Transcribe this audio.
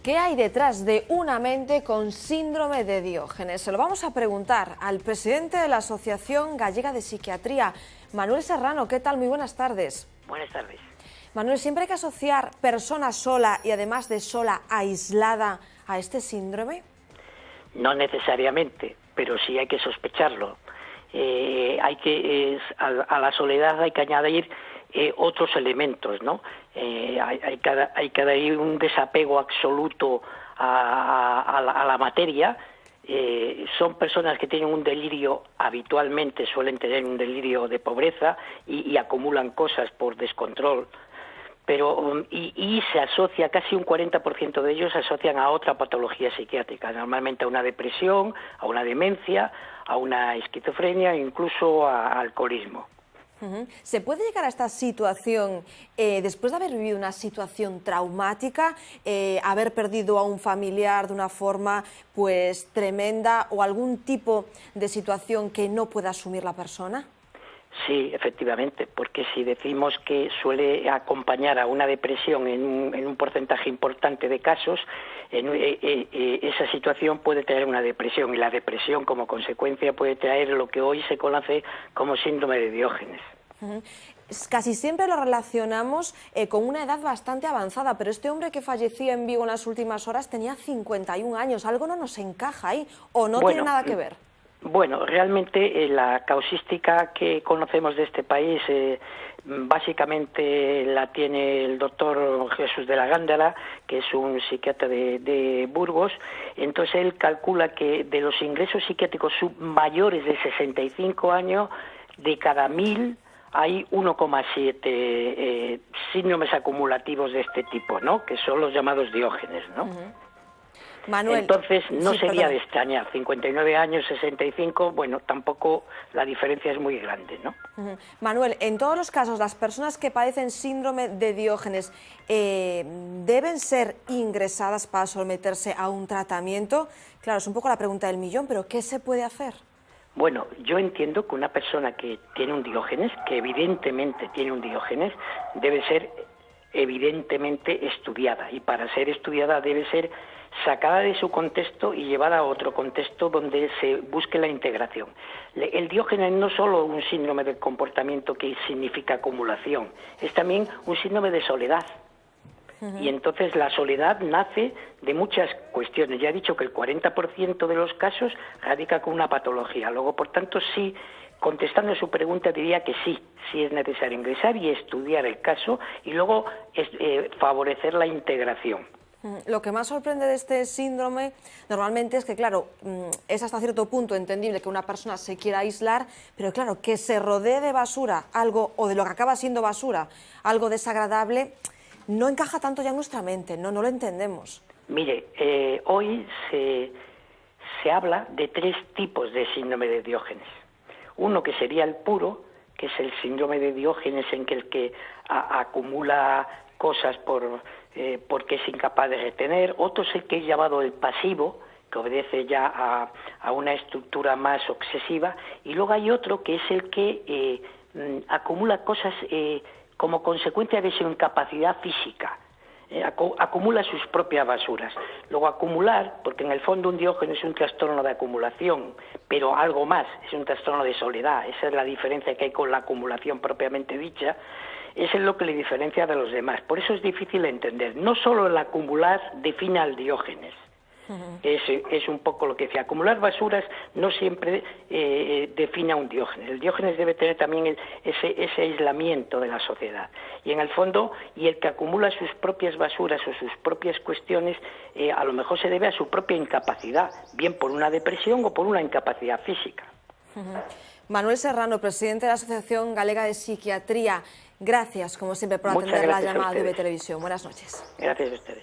¿Qué hay detrás de una mente con síndrome de Diógenes? Se lo vamos a preguntar al presidente de la Asociación Gallega de Psiquiatría, Manuel Serrano. ¿Qué tal? Muy buenas tardes. Buenas tardes. Manuel, ¿siempre hay que asociar persona sola y además de sola, aislada, a este síndrome? No necesariamente, pero sí hay que sospecharlo. A la soledad hay que añadir otros elementos, ¿no? Hay que dar un desapego absoluto a la materia. Son personas que tienen un delirio, habitualmente suelen tener un delirio de pobreza y acumulan cosas por descontrol. Pero y se asocia, casi un 40% de ellos se asocian a otra patología psiquiátrica, normalmente a una depresión, a una demencia, a una esquizofrenia e incluso a alcoholismo. ¿Se puede llegar a esta situación después de haber vivido una situación traumática, haber perdido a un familiar de una forma pues tremenda o algún tipo de situación que no pueda asumir la persona? Sí, efectivamente, porque si decimos que suele acompañar a una depresión en un porcentaje importante de casos, esa situación puede traer una depresión, y la depresión como consecuencia puede traer lo que hoy se conoce como síndrome de Diógenes. Casi siempre lo relacionamos con una edad bastante avanzada, pero este hombre que fallecía en Vigo en las últimas horas tenía 51 años. ¿Algo no nos encaja ahí o no tiene nada que ver? Bueno, realmente la causística que conocemos de este país básicamente la tiene el doctor Jesús de la Gándara, que es un psiquiatra de Burgos. Entonces él calcula que de los ingresos psiquiátricos mayores de 65 años, de cada 1000 hay 1,7 síndromes acumulativos de este tipo, ¿no? Que son los llamados Diógenes, ¿no? Manuel, entonces no sería de extrañar, 59 años, 65, bueno, tampoco la diferencia es muy grande, ¿no? Manuel, en todos los casos, las personas que padecen síndrome de Diógenes deben ser ingresadas para someterse a un tratamiento. Claro, es un poco la pregunta del millón, pero ¿qué se puede hacer? Bueno, yo entiendo que una persona que tiene un Diógenes, que evidentemente tiene un Diógenes, debe ser evidentemente estudiada, y para ser estudiada debe ser sacada de su contexto y llevada a otro contexto donde se busque la integración. El Diógenes no es solo un síndrome del comportamiento que significa acumulación, es también un síndrome de soledad. Y entonces la soledad nace de muchas cuestiones. Ya he dicho que el 40% de los casos radica con una patología. Luego, por tanto, sí, contestando a su pregunta, diría que sí es necesario ingresar y estudiar el caso y luego favorecer la integración. Lo que más sorprende de este síndrome normalmente es que, claro, es hasta cierto punto entendible que una persona se quiera aislar, pero claro, que se rodee de basura, algo, o de lo que acaba siendo basura, algo desagradable, no encaja tanto ya en nuestra mente, no lo entendemos. Mire, hoy se habla de 3 tipos de síndrome de Diógenes. Uno que sería el puro, que es el síndrome de Diógenes en que el que acumula cosas porque es incapaz de retener. Otro es el que es llamado el pasivo, que obedece ya a una estructura más obsesiva. Y luego hay otro que es el que acumula cosas como consecuencia de su incapacidad física. Acumula sus propias basuras. Luego acumular, porque en el fondo un Diógenes es un trastorno de acumulación, pero algo más, es un trastorno de soledad. Esa es la diferencia que hay con la acumulación propiamente dicha. Eso es lo que le diferencia de los demás. Por eso es difícil entender. No solo el acumular define al Diógenes. Es un poco lo que decía. Acumular basuras no siempre define a un Diógenes. El Diógenes debe tener también ese aislamiento de la sociedad. Y en el fondo, y el que acumula sus propias basuras o sus propias cuestiones, a lo mejor se debe a su propia incapacidad, bien por una depresión o por una incapacidad física. Manuel Serrano, presidente de la Asociación Galega de Psiquiatría, gracias, como siempre, por atender la llamada de V Televisión. Buenas noches. Gracias a ustedes.